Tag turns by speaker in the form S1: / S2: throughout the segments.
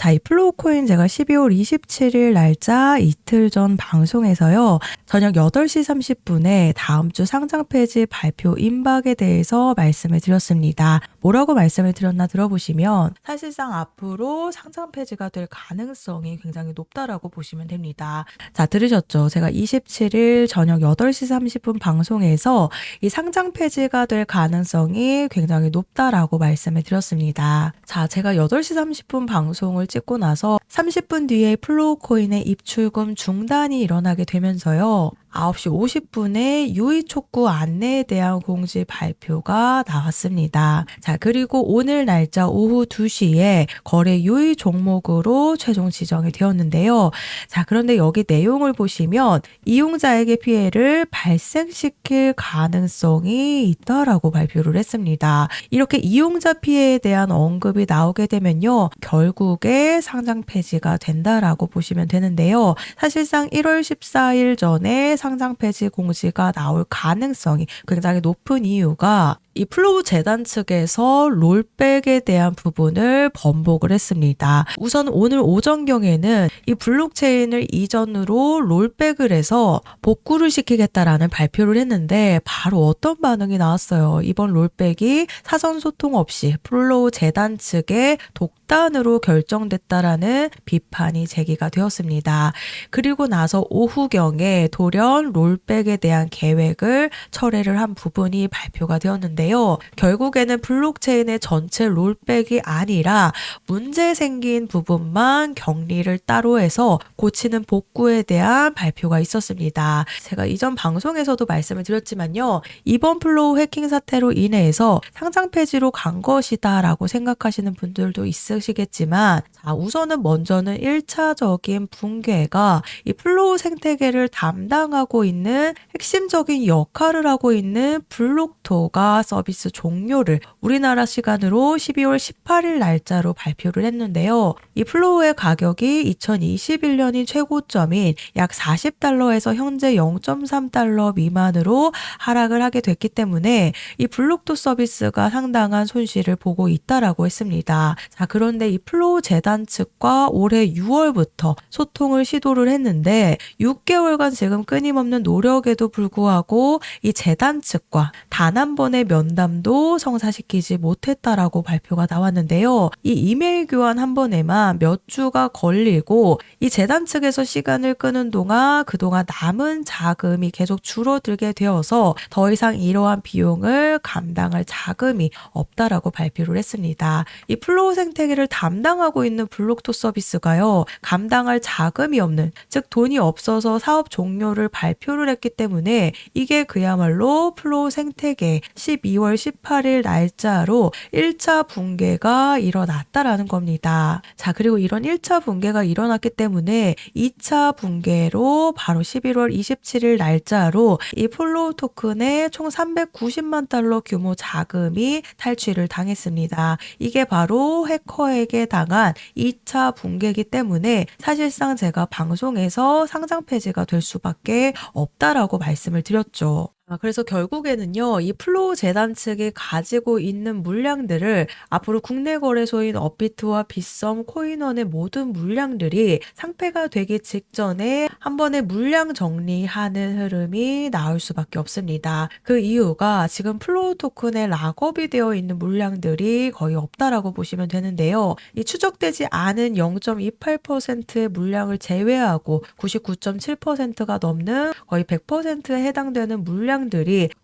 S1: 자, 이 플로우 코인 제가 12월 27일 날짜 이틀 전 방송에서요. 저녁 8시 30분에 다음 주 상장 폐지 발표 임박에 대해서 말씀을 드렸습니다. 뭐라고 말씀을 드렸나 들어보시면 사실상 앞으로 상장 폐지가 될 가능성이 굉장히 높다라고 보시면 됩니다. 자, 들으셨죠? 제가 27일 저녁 8시 30분 방송에서 이 상장 폐지가 될 가능성이 굉장히 높다라고 말씀을 드렸습니다. 자, 제가 8시 30분 방송을 찍고 나서 30분 뒤에 플로우 코인의 입출금 중단이 일어나게 되면서요. 9시 50분에 유의 촉구 안내에 대한 공지 발표가 나왔습니다. 자, 그리고 오늘 날짜 오후 2시에 거래 유의 종목으로 최종 지정이 되었는데요. 자, 그런데 여기 내용을 보시면 이용자에게 피해를 발생시킬 가능성이 있다라고 발표를 했습니다. 이렇게 이용자 피해에 대한 언급이 나오게 되면요. 결국에 상장 폐지가 된다라고 보시면 되는데요. 사실상 1월 14일 전에 상장 폐지 공지가 나올 가능성이 굉장히 높은 이유가 이 플로우 재단 측에서 롤백에 대한 부분을 번복을 했습니다. 우선 오늘 오전경에는 이 블록체인을 이전으로 롤백을 해서 복구를 시키겠다라는 발표를 했는데 바로 어떤 반응이 나왔어요. 이번 롤백이 사전 소통 없이 플로우 재단 측의 독단으로 결정됐다라는 비판이 제기가 되었습니다. 그리고 나서 오후경에 돌연 롤백에 대한 계획을 철회를 한 부분이 발표가 되었는데 결국에는 블록체인의 전체 롤백이 아니라 문제 생긴 부분만 격리를 따로 해서 고치는 복구에 대한 발표가 있었습니다. 제가 이전 방송에서도 말씀을 드렸지만요. 이번 플로우 해킹 사태로 인해서 상장 폐지로 간 것이다 라고 생각하시는 분들도 있으시겠지만 자, 우선은 먼저는 1차적인 붕괴가 이 플로우 생태계를 담당하고 있는 핵심적인 역할을 하고 있는 블록토가 서비스 종료를 우리나라 시간으로 12월 18일 날짜로 발표를 했는데요. 이 플로우의 가격이 2021년이 최고점인 약 40달러에서 현재 0.3달러 미만으로 하락을 하게 됐기 때문에 이 블록토 서비스가 상당한 손실을 보고 있다라고 했습니다. 자, 그런데 이 플로우 재단 측과 올해 6월부터 소통을 시도를 했는데 6개월간 지금 끊임없는 노력에도 불구하고 이 재단 측과 단 한 번의 면담도 성사시키지 못했다라고 발표가 나왔는데요. 이 이메일 교환 한 번에만 몇 주가 걸리고 이 재단 측에서 시간을 끄는 동안 그동안 남은 자금이 계속 줄어들게 되어서 더 이상 이러한 비용을 감당할 자금이 없다라고 발표를 했습니다. 이 플로우 생태계를 담당하고 있는 블록토 서비스가요. 감당할 자금이 없는, 즉 돈이 없어서 사업 종료를 발표를 했기 때문에 이게 그야말로 플로우 생태계 12월 18일 날짜로 1차 붕괴가 일어났다라는 겁니다. 자, 그리고 이런 1차 붕괴가 일어났기 때문에 2차 붕괴로 바로 11월 27일 날짜로 이 플로우 토큰의 총 390만 달러 규모 자금이 탈취를 당했습니다. 이게 바로 해커에게 당한 2차 붕괴이기 때문에 사실상 제가 방송에서 상장 폐지가 될 수밖에 없다라고 말씀을 드렸죠. 그래서 결국에는요, 이 플로우 재단 측이 가지고 있는 물량들을 앞으로 국내 거래소인 업비트와 빗썸, 코인원의 모든 물량들이 상폐가 되기 직전에 한 번에 물량 정리하는 흐름이 나올 수밖에 없습니다. 그 이유가 지금 플로우 토큰에 락업이 되어 있는 물량들이 거의 없다라고 보시면 되는데요. 이 추적되지 않은 0.28%의 물량을 제외하고 99.7%가 넘는 거의 100%에 해당되는 물량들이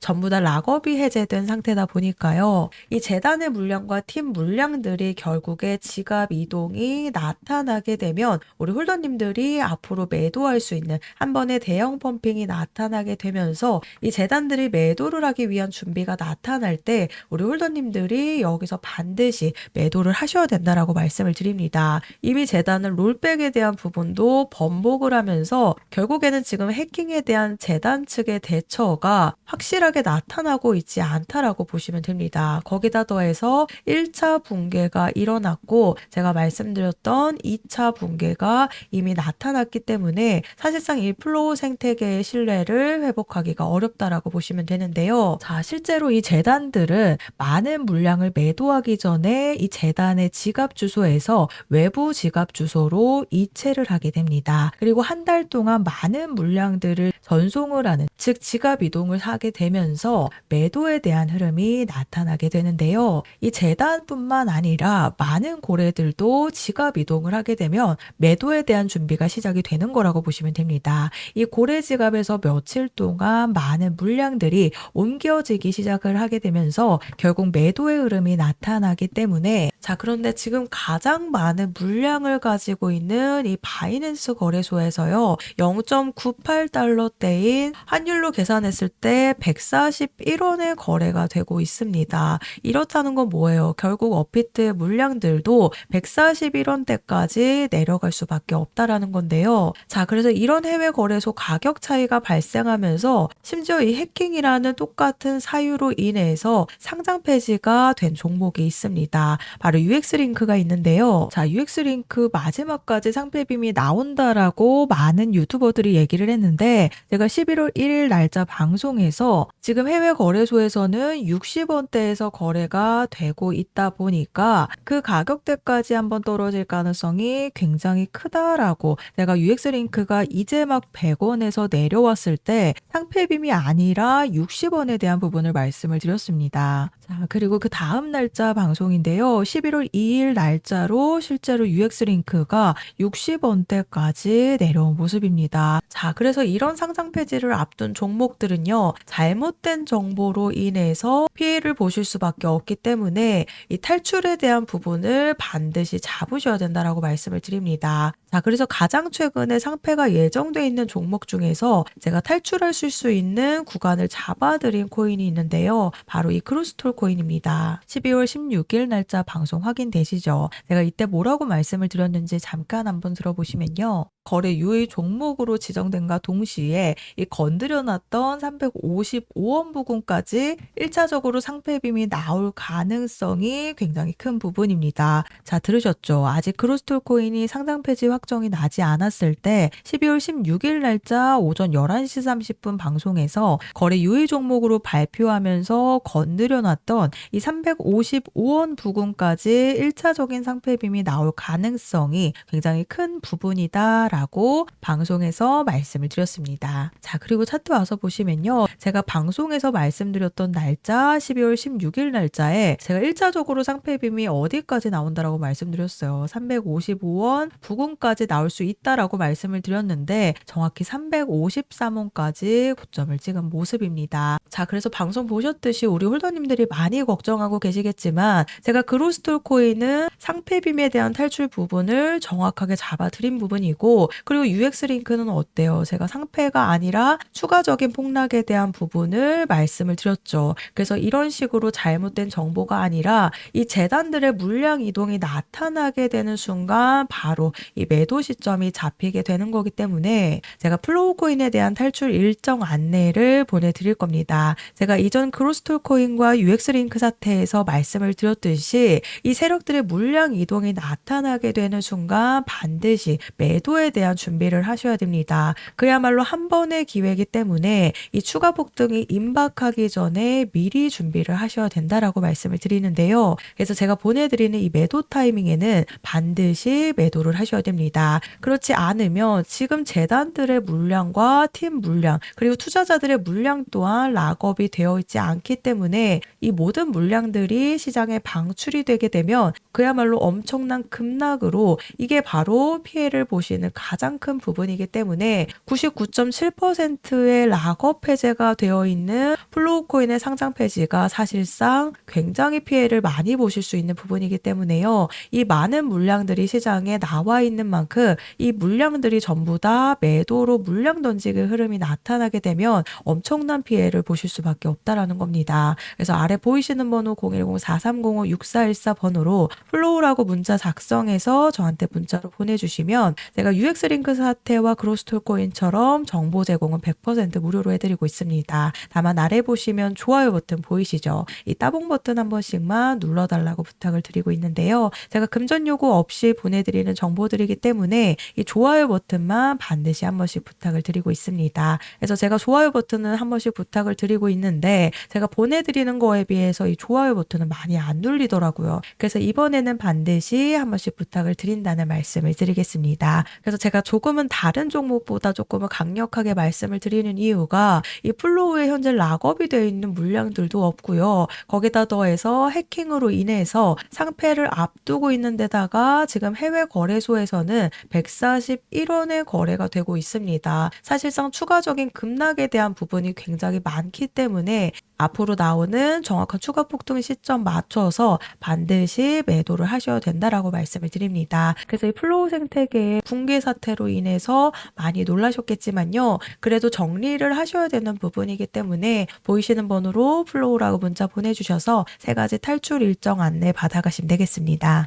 S1: 전부 다 락업이 해제된 상태다 보니까요. 이 재단의 물량과 팀 물량들이 결국에 지갑 이동이 나타나게 되면 우리 홀더님들이 앞으로 매도할 수 있는 한 번의 대형 펌핑이 나타나게 되면서 이 재단들이 매도를 하기 위한 준비가 나타날 때 우리 홀더님들이 여기서 반드시 매도를 하셔야 된다라고 말씀을 드립니다. 이미 재단은 롤백에 대한 부분도 번복을 하면서 결국에는 지금 해킹에 대한 재단 측의 대처가 확실하게 나타나고 있지 않다라고 보시면 됩니다. 거기다 더해서 1차 붕괴가 일어났고 제가 말씀드렸던 2차 붕괴가 이미 나타났기 때문에 사실상 이 플로우 생태계의 신뢰를 회복하기가 어렵다라고 보시면 되는데요. 자, 실제로 이 재단들은 많은 물량을 매도하기 전에 이 재단의 지갑 주소에서 외부 지갑 주소로 이체를 하게 됩니다. 그리고 한 달 동안 많은 물량들을 전송을 하는, 즉 지갑 이동을 하게 되면서 매도에 대한 흐름이 나타나게 되는데요. 이 재단뿐만 아니라 많은 고래들도 지갑 이동을 하게 되면 매도에 대한 준비가 시작이 되는 거라고 보시면 됩니다. 이 고래 지갑에서 며칠 동안 많은 물량들이 옮겨지기 시작을 하게 되면서 결국 매도의 흐름이 나타나기 때문에, 자, 그런데 지금 가장 많은 물량을 가지고 있는 이 바이낸스 거래소에서요, 0.98달러대인 환율로 계산했을 때 141원의 거래가 되고 있습니다. 이렇다는 건 뭐예요? 결국 업비트의 물량들도 141원대까지 내려갈 수밖에 없다라는 건데요. 자, 그래서 이런 해외 거래소 가격 차이가 발생하면서 심지어 이 해킹이라는 똑같은 사유로 인해서 상장 폐지가 된 종목이 있습니다. 바로 UX링크가 있는데요. 자, UX링크 마지막까지 상폐빔이 나온다라고 많은 유튜버들이 얘기를 했는데, 제가 11월 1일 날짜 방송에서 지금 해외 거래소에서는 60원대에서 거래가 되고 있다 보니까 그 가격대까지 한번 떨어질 가능성이 굉장히 크다라고, 제가 UX링크가 이제 막 100원에서 내려왔을 때 상폐빔이 아니라 60원에 대한 부분을 말씀을 드렸습니다. 자, 그리고 그 다음 날짜 방송인데요. 11월 2일 날짜로 실제로 UX링크가 60원대까지 내려온 모습입니다. 자, 그래서 이런 상장 폐지를 앞둔 종목들은요, 잘못된 정보로 인해서 피해를 보실 수밖에 없기 때문에 이 탈출에 대한 부분을 반드시 잡으셔야 된다라고 말씀을 드립니다. 자, 그래서 가장 최근에 상폐가 예정돼 있는 종목 중에서 제가 탈출하실 수 있는 구간을 잡아드린 코인이 있는데요. 바로 이 크루스톨 코인입니다. 12월 16일 날짜 방송 확인되시죠? 제가 이때 뭐라고 말씀을 드렸는지 잠깐 한번 들어보시면요. 거래 유의 종목으로 지정된과 동시에 이 건드려놨던 355원 부근까지 1차적으로 상폐빔이 나올 가능성이 굉장히 큰 부분입니다. 자, 들으셨죠? 아직 크루스톨 코인이 상장 폐지 확정이 나지 않았을 때 12월 16일 날짜 오전 11시 30분 방송에서 거래 유의 종목으로 발표하면서 건드려놨던 이 355원 부근까지 1차적인 상폐빔이 나올 가능성이 굉장히 큰 부분이다 라고 방송에서 말씀을 드렸습니다. 자, 그리고 차트 와서 보시면요. 제가 방송에서 말씀드렸던 날짜 12월 16일 날짜에 제가 1차적으로 상폐빔이 어디까지 나온다라고 말씀드렸어요. 355원 부근까지 나올 수 있다라고 말씀을 드렸는데 정확히 353원까지 고점을 찍은 모습입니다. 자, 그래서 방송 보셨듯이 우리 홀더님들이 많이 걱정하고 계시겠지만 제가 크루스톨 코인은 상폐빔에 대한 탈출 부분을 정확하게 잡아드린 부분이고, 그리고 UX링크는 어때요? 제가 상폐가 아니라 추가적인 폭락에 대한 부분을 말씀을 드렸죠. 그래서 이런 식으로 잘못된 정보가 아니라 이 재단들의 물량 이동이 나타나게 되는 순간 바로 이 매도 시점이 잡히게 되는 거기 때문에 제가 플로우 코인에 대한 탈출 일정 안내를 보내드릴 겁니다. 제가 이전 크루스톨 코인과 UX링크 사태에서 말씀을 드렸듯이 이 세력들의 물량 이동이 나타나게 되는 순간 반드시 매도에 대한 준비를 하셔야 됩니다. 그야말로 한 번의 기회이기 때문에 이 추가 폭등이 임박하기 전에 미리 준비를 하셔야 된다라고 말씀을 드리는데요. 그래서 제가 보내드리는 이 매도 타이밍에는 반드시 매도를 하셔야 됩니다. 그렇지 않으면 지금 재단들의 물량과 팀 물량, 그리고 투자자들의 물량 또한 락업이 되어 있지 않기 때문에 이 모든 물량들이 시장에 방출이 되게 되면 그야말로 엄청난 급락으로, 이게 바로 피해를 보시는 가장 큰 부분이기 때문에 99.7%의 락업 해제가 되어 있는 플로우 코인의 상장 폐지가 사실상 굉장히 피해를 많이 보실 수 있는 부분이기 때문에요. 이 많은 물량들이 시장에 나와 있는 만큼 이 물량들이 전부 다 매도로 물량 던지기 흐름이 나타나게 되면 엄청난 피해를 보실 수밖에 없다라는 겁니다. 그래서 아래 보이시는 번호 010-4305-6414 번호로 플로우라고 문자 작성해서 저한테 문자로 보내주시면 제가 UX 링크 사태와 그로스톨 코인처럼 정보 제공은 100% 무료로 해드리고 있습니다. 다만 아래 보시면 좋아요 버튼 보이시죠? 이 따봉 버튼 한 번씩만 눌러달라고 부탁을 드리고 있는데요. 제가 금전 요구 없이 보내드리는 정보들이기 때문에 이 좋아요 버튼만 반드시 한 번씩 부탁을 드리고 있습니다. 그래서 제가 좋아요 버튼은 한 번씩 부탁을 드리고 있는데 제가 보내드리는 거에 비해서 이 좋아요 버튼은 많이 안 눌리더라고요. 그래서 이번에는 반드시 한 번씩 부탁을 드린다는 말씀을 드리겠습니다. 그래서 제가 조금은 다른 종목보다 조금은 강력하게 말씀을 드리는 이유가 이 플로우에 현재 락업이 되어 있는 물량들도 없고요. 거기다 더해서 해킹으로 인해서 상패를 앞두고 있는 데다가 지금 해외 거래소에서는 141원의 거래가 되고 있습니다. 사실상 추가적인 급락에 대한 부분이 굉장히 많기 때문에 앞으로 나오는 정확한 추가 폭등 시점 맞춰서 반드시 매도를 하셔야 된다라고 말씀을 드립니다. 그래서 이 플로우 생태계의 붕괴 사태로 인해서 많이 놀라셨겠지만요. 그래도 정리를 하셔야 되는 부분이기 때문에 보이시는 번호로 플로우라고 문자 보내주셔서 3가지 탈출 일정 안내 받아가시면 되겠습니다.